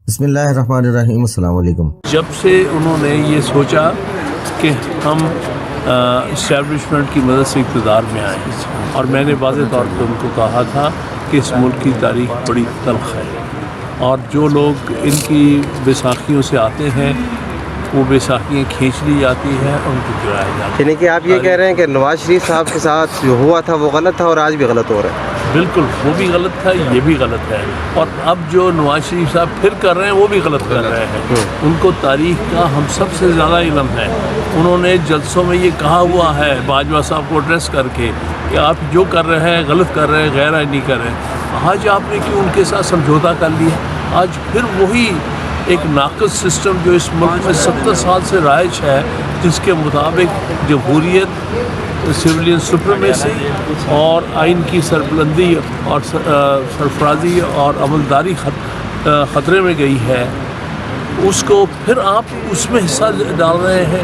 بسم اللہ الرحمن الرحیم. السلام علیکم. جب سے انہوں نے یہ سوچا کہ ہم اسٹیبلشمنٹ کی مدد سے اقتدار میں آئیں، اور میں نے واضح طور پہ ان کو کہا تھا کہ اس ملک کی تاریخ بڑی تلخ ہے، اور جو لوگ ان کی بیساکھیوں سے آتے ہیں وہ بیساکھیاں کھینچ لی جاتی ہیں اور ان کو گرایا جاتا ہے. یعنی کہ آپ یہ کہہ رہے ہیں کہ نواز شریف صاحب کے ساتھ جو ہوا تھا وہ غلط تھا اور آج بھی غلط ہو رہا ہے؟ بالکل، وہ بھی غلط تھا، یہ بھی غلط ہے، اور اب جو نواز شریف صاحب پھر کر رہے ہیں وہ بھی غلط کر رہے ہیں. ان کو تاریخ کا ہم سب سے زیادہ علم ہے. انہوں نے جلسوں میں یہ کہا ہوا ہے باجوہ صاحب کو ایڈریس کر کے کہ آپ جو کر رہے ہیں غلط کر رہے ہیں، غیر آئینی کر رہے ہیں. آج آپ نے کیوں ان کے ساتھ سمجھوتا کر لیا؟ آج پھر وہی ایک ناقص سسٹم جو اس ملک میں 70 سال سے رائج ہے، جس کے مطابق جمہوریت، سویلین سپریمیسی اور آئین کی سربلندی اور سرفرازی اور عملداری خطرے میں گئی ہے، اس کو پھر آپ اس میں حصہ ڈال رہے ہیں.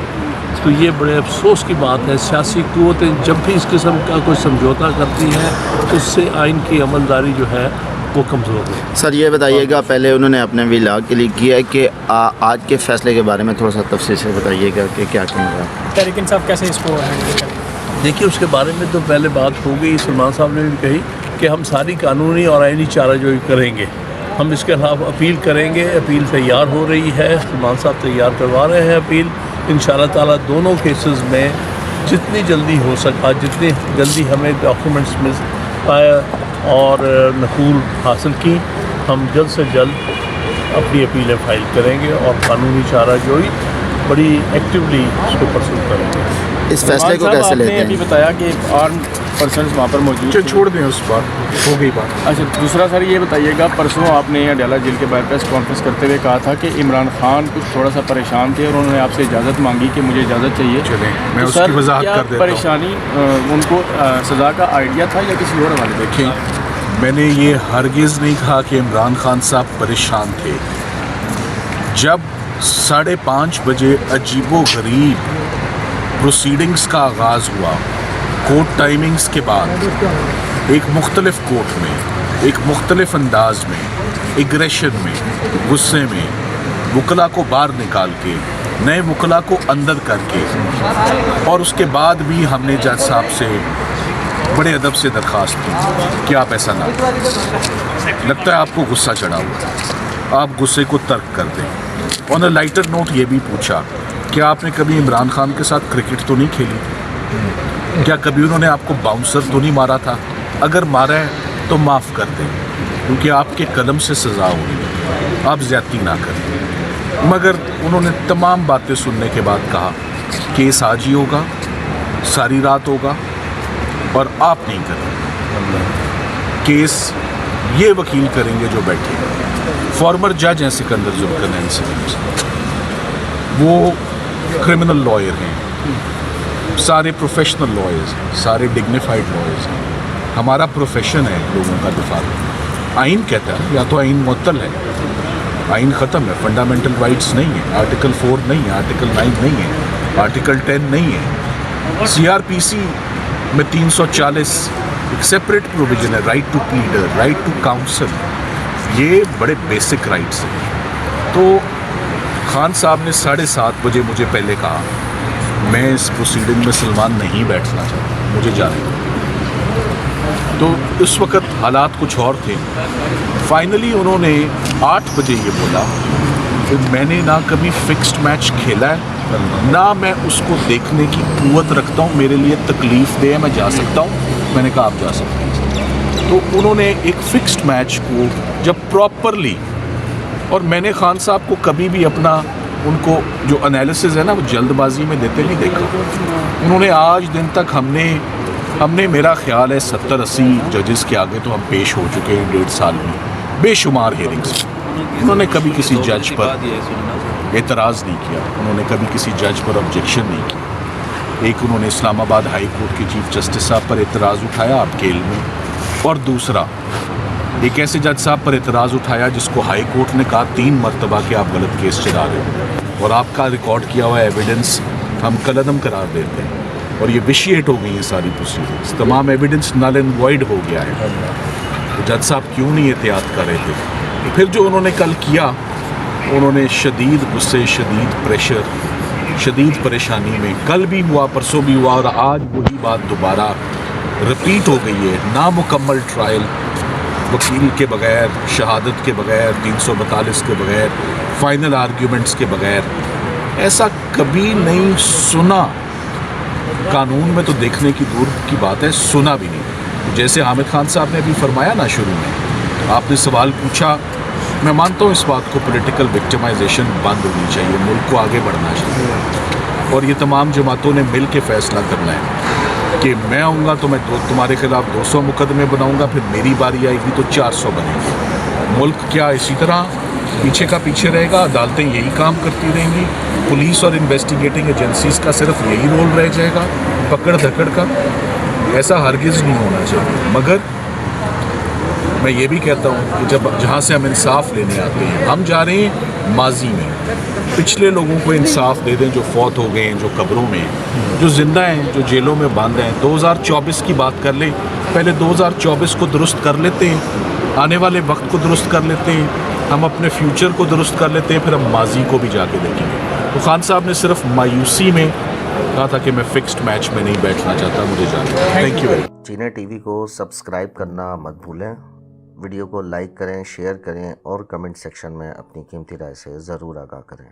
تو یہ بڑے افسوس کی بات ہے. سیاسی قوتیں جب بھی اس قسم کا کوئی سمجھوتا کرتی ہیں اس سے آئین کی عملداری جو ہے وہ کمزور ہے. سر یہ بتائیے گا، پہلے انہوں نے اپنے ولاگ کے لیے کیا ہے کہ آج کے فیصلے کے بارے میں تھوڑا سا تفصیل سے بتائیے گا کہ کیا کہیں گا. تحریک انصاف کیسے اس کو ہینڈل کریں؟ دیکھیے، اس کے بارے میں تو پہلے بات ہو گئی. سلمان صاحب نے بھی کہی کہ ہم ساری قانونی اور آئینی چارہ جوئی کریں گے. ہم اس کے خلاف اپیل کریں گے. اپیل تیار ہو رہی ہے، سلمان صاحب تیار کروا رہے ہیں اپیل. انشاءاللہ تعالیٰ دونوں کیسز میں جتنی جلدی ہو سکا، جتنی جلدی ہمیں ڈاکومنٹس مل پائے اور نقول حاصل کی، ہم جلد سے جلد اپنی اپیلیں فائل کریں گے اور قانونی چارہ جوئی بڑی ایکٹیولی اس کو پرسو کریں گے. اس فیصلے کو کیسے لیتے ہیں؟ ابھی بتایا کہ آرم پرسنز وہاں پر موجود ہیں. چھوڑ دیں، اس بات ہو گئی بات. اچھا، دوسرا سر یہ بتائیے گا، پرسوں آپ نے اڈیالہ جیل کے باہر پریس کانفرنس کرتے ہوئے کہا تھا کہ عمران خان کچھ تھوڑا سا پریشان تھے اور انہوں نے آپ سے اجازت مانگی کہ مجھے اجازت چاہیے. چلیں میں تو اس سر، کی وضاحت کیا کر دیتا ہوں. پریشانی ان کو سزا کا آئیڈیا تھا یا کسی اور حوالے دیکھیں، میں نے یہ ہرگز نہیں کہا کہ عمران خان صاحب پریشان تھے. جب 5:30 بجے عجیب و غریب پروسیڈنگز کا آغاز ہوا، کورٹ ٹائمنگز کے بعد، ایک مختلف کورٹ میں، ایک مختلف انداز میں، ایگریشن میں، غصے میں، وکلا کو باہر نکال کے، نئے وکلا کو اندر کر کے، اور اس کے بعد بھی ہم نے جج صاحب سے بڑے ادب سے درخواست کی کہ آپ ایسا نہ کریں. لگتا ہے آپ کو غصہ چڑھا ہوا، آپ غصے کو ترک کر دیں. آن اے لائٹر نوٹ یہ بھی پوچھا کہ آپ نے کبھی عمران خان کے ساتھ کرکٹ تو نہیں کھیلی؟ کیا کبھی انہوں نے آپ کو باؤنسر تو نہیں مارا تھا؟ اگر مارا ہے تو معاف کر دیں، کیونکہ آپ کے قلم سے سزا ہوگی، آپ زیادتی نہ کریں. مگر انہوں نے تمام باتیں سننے کے بعد کہا کیس آج ہی ہوگا، ساری رات ہوگا، اور آپ نہیں کریں کیس، یہ وکیل کریں گے جو بیٹھے. فارمر جج ہیں سکندر ذوالقرنین صاحب، وہ کرمنل لائر ہیں، سارے پروفیشنل لائرز ہیں، سارے ڈگنیفائڈ لائرز ہیں. ہمارا پروفیشن ہے لوگوں کا دفاع. آئین کہتا ہے یا تو آئین معطل ہے، آئین ختم ہے، فنڈامنٹل رائٹس نہیں ہے، آرٹیکل 4 نہیں ہے، آرٹیکل 9 نہیں ہے، آرٹیکل 10 نہیں ہے. CRPC میں 340 ایک سیپریٹ پروویژن ہے، right to pleader, right to counsel. یہ بڑے بیسک رائٹس ہیں. تو خان صاحب نے 7:30 بجے مجھے پہلے کہا میں اس پروسیڈنگ میں سلمان نہیں بیٹھنا چاہتا، مجھے جانے دو. تو اس وقت حالات کچھ اور تھے. فائنلی انہوں نے 8 بجے یہ بولا کہ میں نے نہ کبھی فکسڈ میچ کھیلا ہے، نہ میں اس کو دیکھنے کی قوت رکھتا ہوں، میرے لیے تکلیف دہ ہے، میں جا سکتا ہوں. میں نے کہا آپ جا سکتے ہیں. تو انہوں نے ایک فکسڈ میچ کو جب پراپرلی، اور میں نے خان صاحب کو کبھی بھی اپنا ان کو جو انالیسز ہے نا وہ جلد بازی میں دیتے نہیں دیکھا. انہوں نے آج دن تک ہم نے میرا خیال ہے 70-80 ججز کے آگے تو ہم پیش ہو چکے ہیں 1.5 سال میں، بے شمار ہیئرنگز. انہوں نے کبھی کسی جج پر اعتراض نہیں کیا، انہوں نے کبھی کسی جج پر آبجیکشن نہیں کی. ایک انہوں نے اسلام آباد ہائی کورٹ کے چیف جسٹس صاحب پر اعتراض اٹھایا آپ کے علم میں، اور دوسرا ایک ایسے جج صاحب پر اعتراض اٹھایا جس کو ہائی کورٹ نے کہا 3 مرتبہ کہ آپ غلط کیس چلا رہے ہیں اور آپ کا ریکارڈ کیا ہوا ایویڈنس ہم کالعدم قرار دیتے ہیں، اور یہ ویشیٹ ہو گئی ہیں ساری پروسیڈنگس، تمام ایویڈنس نل اینڈ وائڈ ہو گیا ہے. تو جج صاحب کیوں نہیں احتیاط کر رہے تھے؟ پھر جو انہوں نے کل کیا انہوں نے شدید غصے، شدید پریشر، شدید پریشانی میں کل بھی ہوا، پرسوں بھی ہوا، اور آج وہی بات دوبارہ رپیٹ ہو گئی ہے. نامکمل ٹرائل، وکیل کے بغیر، شہادت کے بغیر، 342 کے بغیر، فائنل آرگیومنٹس کے بغیر، ایسا کبھی نہیں سنا. قانون میں تو دیکھنے کی دور کی بات ہے، سنا بھی نہیں. جیسے حامد خان صاحب نے ابھی فرمایا نا شروع میں، آپ نے سوال پوچھا، میں مانتا ہوں اس بات کو، پولیٹیکل وکٹمائزیشن بند ہونی چاہیے، ملک کو آگے بڑھنا چاہیے، اور یہ تمام جماعتوں نے مل کے فیصلہ کرنا ہے کہ میں آؤں گا تو میں تمہارے خلاف 200 مقدمے بناؤں گا، پھر میری باری آئے گی تو 400 بنے گی. ملک کیا اسی طرح پیچھے کا پیچھے رہے گا؟ عدالتیں یہی کام کرتی رہیں گی؟ پولیس اور انویسٹیگیٹنگ ایجنسیز کا صرف یہی رول رہ جائے گا، پکڑ دھکڑ کا؟ ایسا ہرگز نہیں ہونا چاہیے. مگر میں یہ بھی کہتا ہوں کہ جہاں سے ہم انصاف لینے آتے ہیں، ہم جا رہے ہیں ماضی میں، پچھلے لوگوں کو انصاف دے دیں جو فوت ہو گئے ہیں، جو قبروں میں ہیں، جو زندہ ہیں، جو جیلوں میں بند ہیں. 2024 کی بات کر لیں، پہلے 2024 کو درست کر لیتے ہیں، آنے والے وقت کو درست کر لیتے ہیں، ہم اپنے فیوچر کو درست کر لیتے ہیں، پھر ہم ماضی کو بھی جا کے دیکھیں گے. تو خان صاحب نے صرف مایوسی میں کہا تھا کہ میں فکسڈ میچ میں نہیں بیٹھنا چاہتا، مجھے جانا. Thank you very much. چینی ٹی وی کو سبسکرائب کرنا مت بھولیں. ویڈیو کو لائک کریں، شیئر کریں اور کمنٹ سیکشن میں اپنی قیمتی رائے سے ضرور آگاہ کریں.